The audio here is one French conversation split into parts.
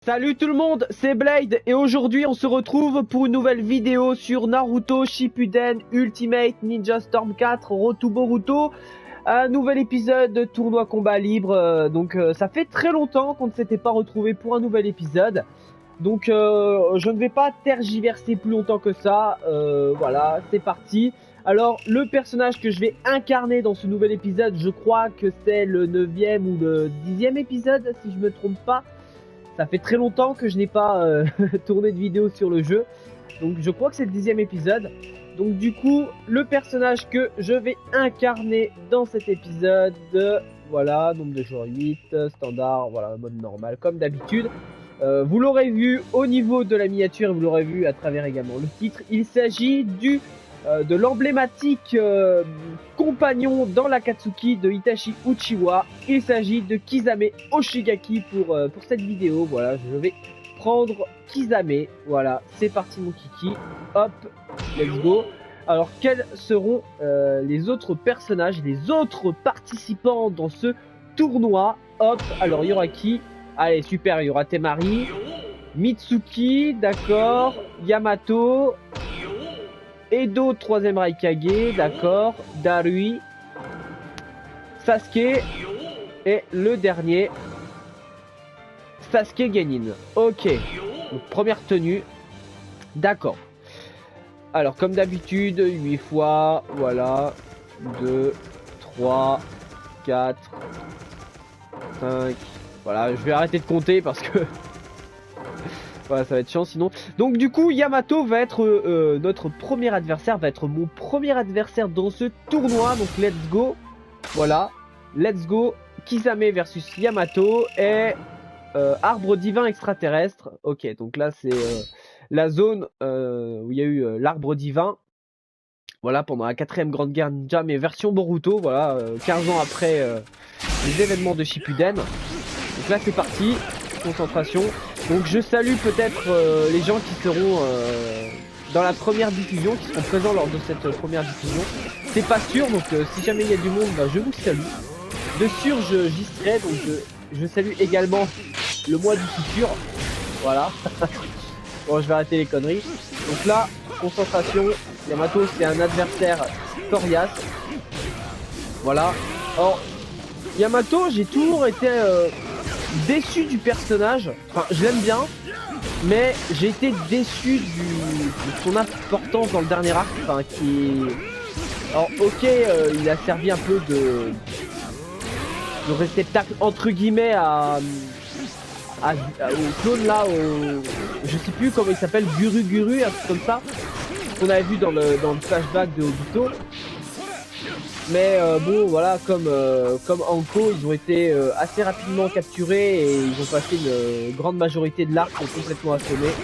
Salut tout le monde, c'est Blade et aujourd'hui on se retrouve pour une nouvelle vidéo sur Naruto Shippuden Ultimate Ninja Storm 4 Road to Boruto. Un nouvel épisode de tournoi combat libre, ça fait très longtemps qu'on ne s'était pas retrouvé pour un nouvel épisode. Donc je ne vais pas tergiverser plus longtemps que ça, voilà, c'est parti. Alors le personnage que je vais incarner dans ce nouvel épisode, je crois que c'est le 9e ou le 10e épisode si je me trompe pas. Ça fait très longtemps que je n'ai pas tourné de vidéo sur le jeu. Donc je crois que c'est le 10e épisode. Donc du coup, le personnage que je vais incarner dans cet épisode, voilà, nombre de joueurs 8, standard, voilà, mode normal, comme d'habitude. Vous l'aurez vu au niveau de la miniature, vous l'aurez vu à travers également le titre. Il s'agit de l'emblématique compagnon dans l'Akatsuki de Itachi Uchiwa. Il s'agit de Kisame Oshigaki pour cette vidéo. Voilà, je vais prendre Kisame. Voilà, c'est parti mon kiki. Hop, let's go. Alors, quels seront les autres personnages, les autres participants dans ce tournoi? Hop, alors il y aura qui? Allez, super, il y aura Temari, Mitsuki, d'accord, Yamato, Edo 3ème Raikage, d'accord, Darui, Sasuke et le dernier, Sasuke Genin. Ok, donc, première tenue, d'accord. Alors comme d'habitude, 8 fois, voilà, 2, 3, 4, 5, voilà, je vais arrêter de compter parce que... voilà, ça va être chiant sinon. Donc du coup, Yamato va être notre premier adversaire, va être mon premier adversaire dans ce tournoi. Donc let's go. Voilà, let's go. Kisame versus Yamato et arbre divin extraterrestre. Ok, donc là c'est la zone où il y a eu l'arbre divin. Voilà, pendant la 4ème grande guerre ninja, mais version Boruto. Voilà, 15 ans après les événements de Shippuden. Donc là c'est parti, concentration. Donc je salue peut-être les gens qui seront dans la première diffusion, qui seront présents lors de cette première diffusion. C'est pas sûr, donc si jamais il y a du monde, bah, je vous salue. De sûr j'y serai, donc je salue également le mois du futur. Voilà. Bon, je vais arrêter les conneries. Donc là, concentration. Yamato c'est un adversaire coriace. Voilà. Alors, Yamato, j'ai toujours été... déçu du personnage, enfin je l'aime bien, mais j'ai été déçu de son importance dans le dernier arc, enfin qui... Alors ok, il a servi un peu de réceptacle entre guillemets au clone là, je sais plus comment il s'appelle, Guru, un truc comme ça, qu'on avait vu dans le flashback de Obito. Mais bon voilà, comme Anko, ils ont été assez rapidement capturés et ils ont passé une grande majorité de l'arc complètement assommés,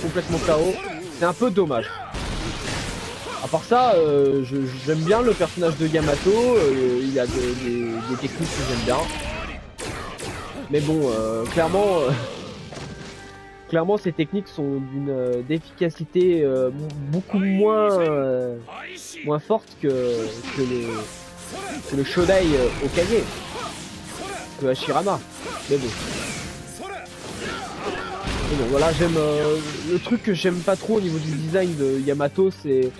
complètement KO. C'est un peu dommage. À part ça, j'aime bien le personnage de Yamato, il a des techniques que j'aime bien. Mais bon, clairement ces techniques sont d'une efficacité beaucoup moins forte que le Shodai Okage, que Hashirama. Mais bon. Et bon voilà, j'aime le truc que j'aime pas trop au niveau du design de Yamato, c'est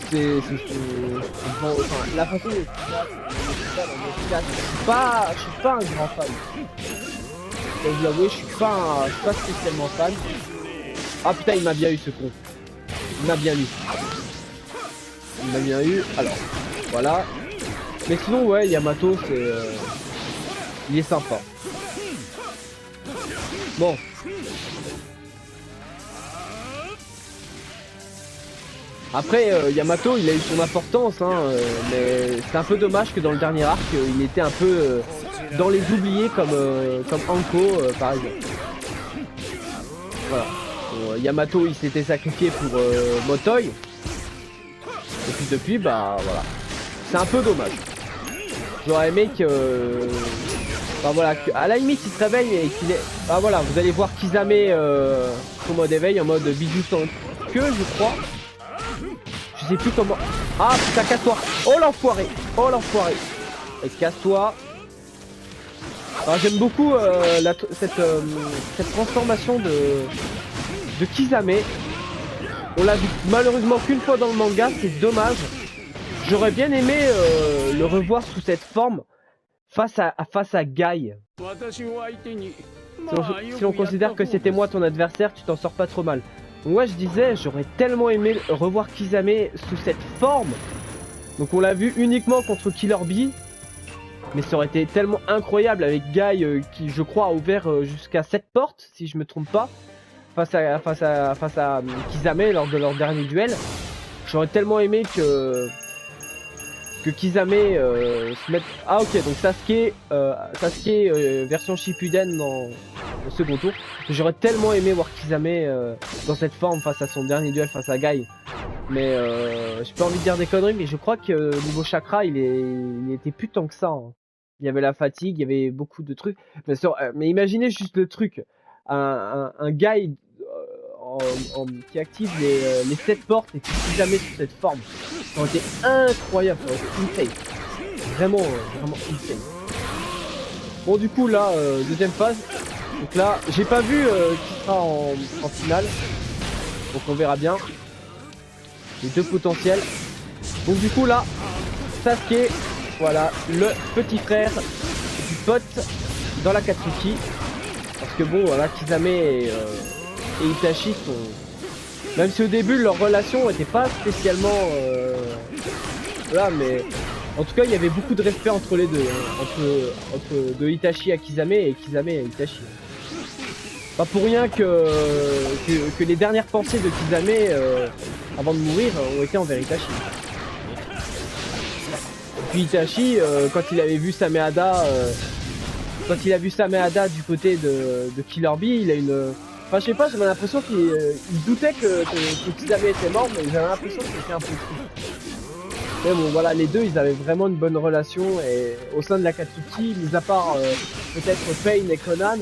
enfin, la façon dont je suis pas un grand fan. Je vous l'avouer, je suis pas spécialement fan. Ah putain, il m'a bien eu ce con. Il m'a bien eu. Alors, voilà. Mais sinon, ouais, Yamato, c'est... il est sympa. Bon. Après, Yamato, il a eu son importance, hein, mais c'est un peu dommage que dans le dernier arc, il était un peu dans les oubliés comme Anko, par exemple. Voilà. Bon, Yamato, il s'était sacrifié pour Motoi. Et puis depuis, bah voilà. C'est un peu dommage. J'aurais aimé que... Enfin voilà, à la limite il se réveille et qu'il est... Bah voilà, vous allez voir Kisame en mode éveil, en mode bijou sans queue, je crois. Je sais plus comment... Ah putain, casse-toi. Oh l'enfoiré. Et casse-toi. Alors j'aime beaucoup cette transformation de Kisame. On l'a vu malheureusement qu'une fois dans le manga, c'est dommage. J'aurais bien aimé le revoir sous cette forme face à Guy. Si on considère que c'était moi ton adversaire, tu t'en sors pas trop mal. Donc ouais, je disais, j'aurais tellement aimé revoir Kisame sous cette forme. Donc on l'a vu uniquement contre Killer Bee. Mais ça aurait été tellement incroyable avec Guy qui, je crois, a ouvert jusqu'à 7 portes, si je me trompe pas, face à Kisame lors de leur dernier duel. J'aurais tellement aimé que Kisame se mette... Ah ok, donc Sasuke version Shippuden dans le second tour. J'aurais tellement aimé voir Kisame dans cette forme face à son dernier duel face à Guy. Mais j'ai pas envie de dire des conneries, mais je crois que niveau chakra, il était plus tant que ça. Hein. Il y avait la fatigue, il y avait beaucoup de trucs. Mais imaginez juste le truc. Un Guy qui active les 7 portes et qui jamais sous cette forme. Ça aurait été incroyable, ça aurait été insane. Vraiment insane. Bon du coup là, deuxième phase. Donc là, j'ai pas vu qui sera en finale. Donc on verra bien. Les deux potentiels. Donc du coup là, Sasuke, voilà, le petit frère du pote dans la Katsuki. Parce que bon, voilà, Kisame et Itachi sont... Même si au début leur relation n'était pas spécialement... Voilà, mais en tout cas il y avait beaucoup de respect entre les deux. Hein, entre de Itachi à Kisame et Kisame à Itachi. Pas pour rien que les dernières pensées de Kisame avant de mourir ont été envers Itachi. Et puis Itachi, quand il avait vu Sameada, du côté de Killer Bee, il a une... Enfin je sais pas, j'avais l'impression qu'il doutait que Kisame était mort, mais j'avais l'impression que c'était un peu triste. Mais bon voilà, les deux ils avaient vraiment une bonne relation et au sein de la Katsuki, mis à part peut-être Pain et Conan,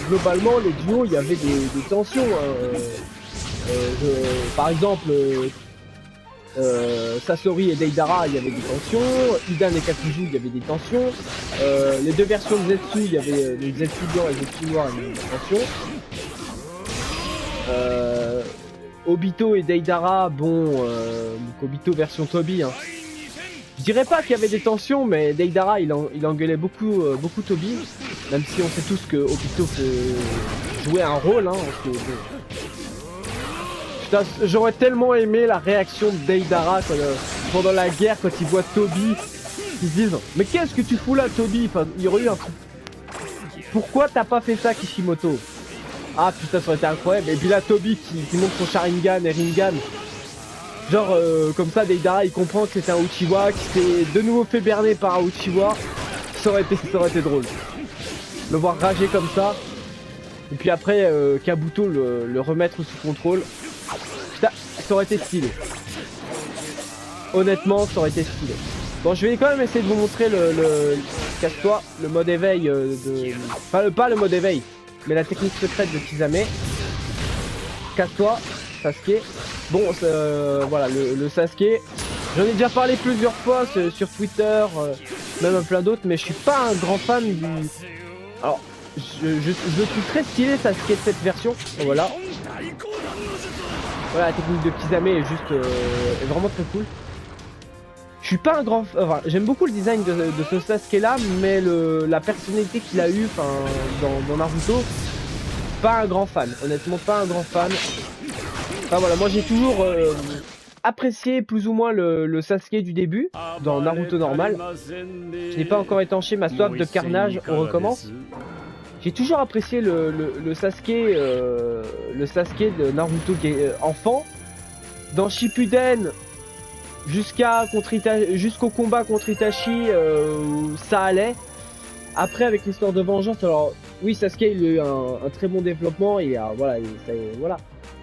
globalement les duos il y avait des tensions. Hein. Par exemple, Sasori et Deidara, il y avait des tensions. Idan et Kakuzu, il y avait des tensions. Les deux versions de Zetsu, il y avait les Zetsu blancs et Zetsu noirs, il y avait des tensions. Obito et Deidara, bon, Obito version Toby. Hein. Je dirais pas qu'il y avait des tensions, mais Deidara il engueulait beaucoup Toby. Même si on sait tous que Obito peut jouer un rôle. Hein, parce que, putain, j'aurais tellement aimé la réaction de Deidara pendant la guerre quand il voit Toby. Ils se disent mais qu'est-ce que tu fous là Toby, enfin, il y aurait eu un truc. Pourquoi t'as pas fait ça Kishimoto? Ah putain ça aurait été incroyable. Et puis là Toby qui montre son Sharingan et Rinnegan. Genre comme ça Deidara il comprend que c'était un Uchiwa, qui s'est de nouveau fait berner par un Uchiwa. Ça aurait été drôle. Le voir rager comme ça. Et puis après Kabuto le remettre sous contrôle. Putain, ça aurait été stylé. Honnêtement ça aurait été stylé. Bon je vais quand même essayer de vous montrer casse-toi, le mode éveil Enfin pas le mode éveil, mais la technique secrète de Kisame. Casse-toi, Sasuke. Bon, voilà, le Sasuke. J'en ai déjà parlé plusieurs fois sur Twitter, même plein d'autres, mais je suis pas un grand fan du... Alors, je trouve très stylé Sasuke de cette version. Voilà. Voilà, la technique de Kisame est juste... est vraiment très cool. Je suis pas un grand... Enfin, j'aime beaucoup le design de ce Sasuke là, mais la personnalité qu'il a eu dans Naruto, pas un grand fan. Honnêtement, pas un grand fan. Enfin voilà, moi j'ai toujours apprécié plus ou moins le Sasuke du début, dans Naruto normal. Je n'ai pas encore étanché ma soif de carnage, on recommence. J'ai toujours apprécié le Sasuke de Naruto qui est enfant. Dans Shippuden, jusqu'au combat contre Itachi, ça allait. Après avec l'histoire de vengeance, alors oui Sasuke il a eu un très bon développement et voilà, voilà.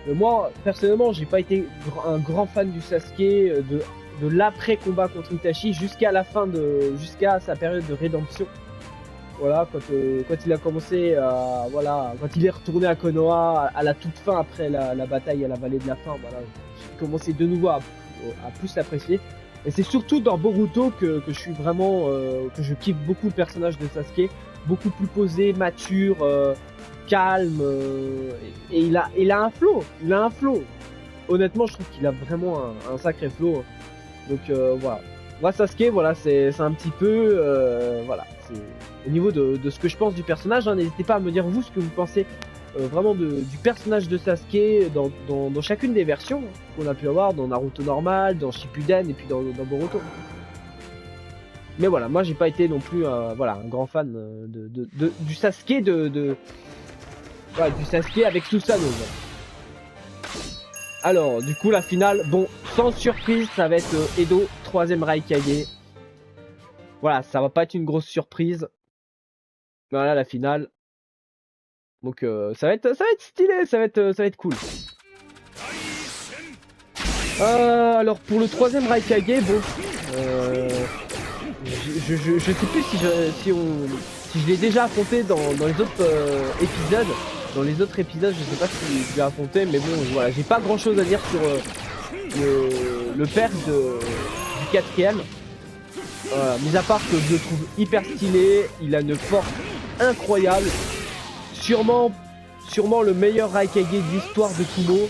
Moi personnellement j'ai pas été un grand fan du Sasuke de l'après combat contre Itachi jusqu'à sa période de rédemption. Voilà, quand il a commencé voilà, quand il est retourné à Konoha à la toute fin après la bataille à la vallée de la fin, voilà, j'ai commencé de nouveau à plus l'apprécier. Et c'est surtout dans Boruto que je suis vraiment, que je kiffe beaucoup le personnage de Sasuke, beaucoup plus posé, mature, calme, et il a un flow. Honnêtement, je trouve qu'il a vraiment un sacré flow. Donc voilà. Moi Sasuke, voilà, c'est un petit peu, voilà, c'est au niveau de ce que je pense du personnage. Hein, n'hésitez pas à me dire vous ce que vous pensez vraiment du personnage de Sasuke dans chacune des versions qu'on a pu avoir, dans Naruto normal, dans Shippuden et puis dans Boruto. Mais voilà, moi j'ai pas été non plus voilà, un grand fan du Sasuke ouais, du Sasuke avec Susanoo. Alors, du coup, la finale, bon, sans surprise, ça va être Edo, 3ème Raikage. Voilà, ça va pas être une grosse surprise. Voilà, la finale. Donc, ça va être stylé, ça va être cool. Alors, pour le 3ème Raikage, bon, je sais plus si je l'ai déjà affronté dans les autres épisodes. Dans les autres épisodes, je sais pas si je l'ai affronté, mais bon, voilà, j'ai pas grand chose à dire sur le père du 4ème. Mis à part que je le trouve hyper stylé, il a une force incroyable. Sûrement le meilleur Raikage de l'histoire de Kumo.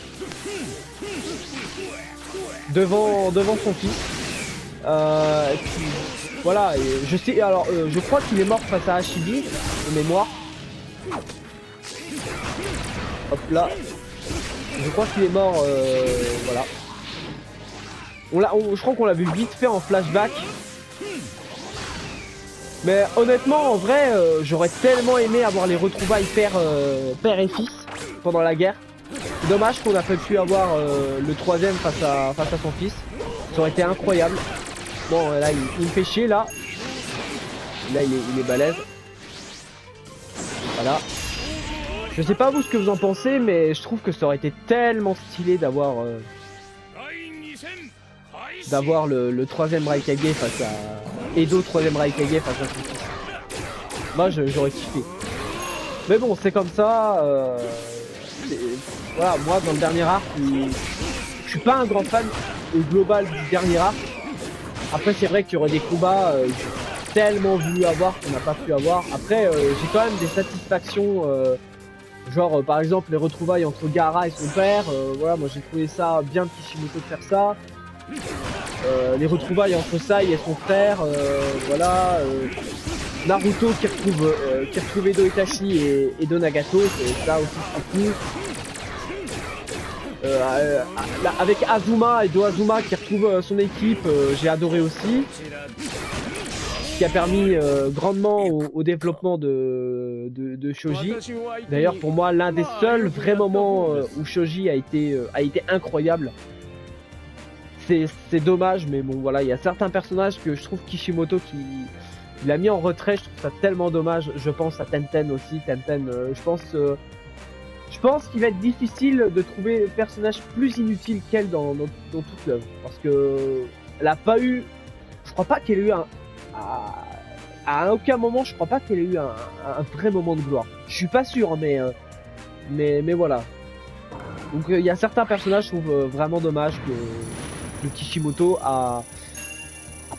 Devant son fils. Et puis, voilà, et je sais, alors je crois qu'il est mort face à Hashibi, de mémoire. Hop là. Je crois qu'il est mort, voilà. Je crois qu'on l'a vu vite fait en flashback. Mais honnêtement, en vrai, j'aurais tellement aimé avoir les retrouvailles père et fils pendant la guerre. Dommage qu'on n'a pas pu avoir le 3ème face à son fils. Ça aurait été incroyable. Bon, là, il me fait chier, là. Là, il est balèze. Voilà. Je sais pas vous ce que vous en pensez, mais je trouve que ça aurait été tellement stylé d'avoir le 3ème Raikage face à Edo, 3ème Raikage face à son fils. Moi, j'aurais kiffé. Mais bon, c'est comme ça. Voilà, moi, dans le dernier arc, je suis pas un grand fan au global du dernier arc. Après, c'est vrai qu'il y aurait des combats que j'ai tellement voulu avoir qu'on n'a pas pu avoir. Après, j'ai quand même des satisfactions. Genre par exemple les retrouvailles entre Gaara et son père, voilà, moi j'ai trouvé ça bien de Kishimoto de faire ça. Les retrouvailles entre Sai et son frère, voilà. Naruto qui retrouve Edo Itachi et Edo Nagato, c'est ça aussi c'est cool. Avec Azuma, Edo Azuma qui retrouve son équipe, j'ai adoré aussi. Qui a permis grandement au développement de Shoji. D'ailleurs pour moi l'un des seuls vrais moments où Shoji a été incroyable. C'est dommage, mais bon voilà, il y a certains personnages que je trouve Kishimoto qui l'a mis en retrait, je trouve ça tellement dommage. Je pense à Tenten aussi. Tenten, je pense qu'il va être difficile de trouver un personnage plus inutile qu'elle dans toute l'œuvre, parce que elle a pas eu, je crois pas qu'elle ait eu à aucun moment, je crois pas qu'elle ait eu un vrai moment de gloire. Je suis pas sûr, mais voilà. Donc il y a certains personnages, je trouve vraiment dommage que Kishimoto a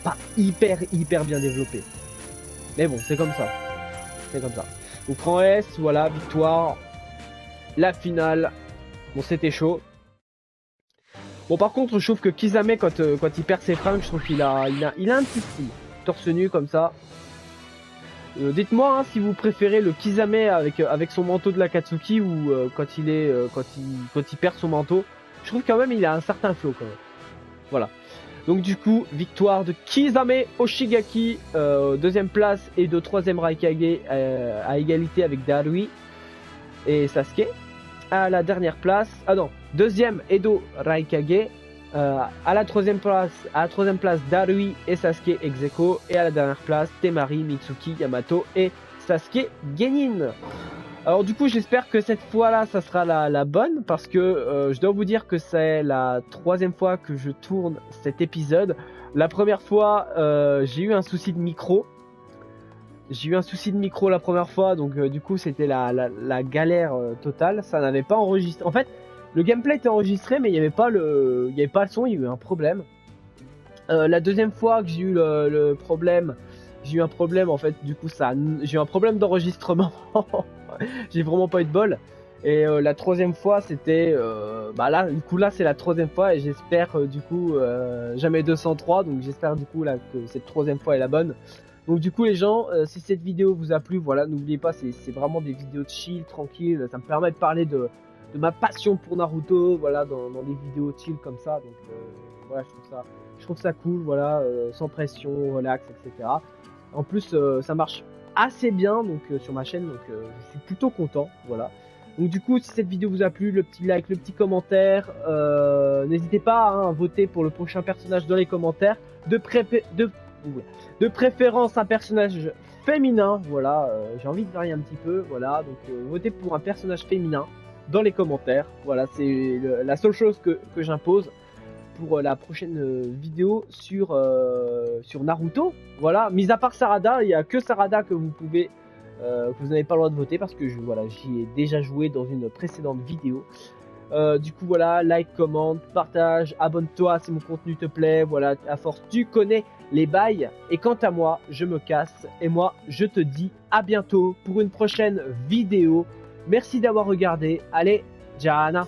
pas hyper bien développé. Mais bon, c'est comme ça. C'est comme ça. Donc en S, voilà, victoire. La finale. Bon, c'était chaud. Bon, par contre, je trouve que Kisame, quand il perd ses fringues, je trouve qu'il a un petit style. Torse nu comme ça. Dites-moi hein, si vous préférez le Kisame avec son manteau de l'Akatsuki ou quand il perd son manteau. Je trouve quand même il a un certain flow quand même. Voilà. Donc du coup, victoire de Kisame Oshigaki, deuxième place, et de 3ème Raikage à égalité avec Darui et Sasuke. À la dernière place, deuxième Edo Raikage, à la troisième place Darui et Sasuke ex-aequo, et à la dernière place Temari, Mitsuki, Yamato et Sasuke Genin. Alors du coup j'espère que cette fois là ça sera la bonne, parce que je dois vous dire que c'est la 3ème fois que je tourne cet épisode. La première fois j'ai eu un souci de micro. La première fois, donc du coup c'était la galère totale. Ça n'avait pas enregistré. En fait, le gameplay était enregistré, mais il n'y avait pas le son. Il y a eu un problème. La deuxième fois que j'ai eu le problème, j'ai eu un problème en fait, du coup j'ai eu un problème d'enregistrement. J'ai vraiment pas eu de bol. Et la troisième fois c'était, bah là, du coup là c'est la troisième fois et j'espère du coup jamais 203, donc j'espère du coup là que cette troisième fois est la bonne. Donc du coup les gens, si cette vidéo vous a plu, voilà, n'oubliez pas, c'est vraiment des vidéos de chill, tranquille, ça me permet de parler de ma passion pour Naruto, voilà, dans des vidéos chill comme ça, donc voilà, je trouve ça cool, voilà, sans pression, relax, etc. En plus, ça marche assez bien donc sur ma chaîne, donc je suis plutôt content, voilà. Donc du coup, si cette vidéo vous a plu, le petit like, le petit commentaire, n'hésitez pas hein, à voter pour le prochain personnage dans les commentaires, de préférence un personnage féminin, voilà, j'ai envie de varier un petit peu, voilà, donc votez pour un personnage féminin dans les commentaires, voilà, c'est la seule chose que j'impose pour la prochaine vidéo sur Naruto. Voilà, mis à part Sarada, il n'y a que Sarada que vous pouvez, que vous n'avez pas le droit de voter parce que voilà, j'y ai déjà joué dans une précédente vidéo. Du coup voilà, like, commente, partage, abonne-toi si mon contenu te plaît. Voilà, à force tu connais les bails. Et quant à moi, je me casse et moi je te dis à bientôt pour une prochaine vidéo. Merci d'avoir regardé. Allez, Jana.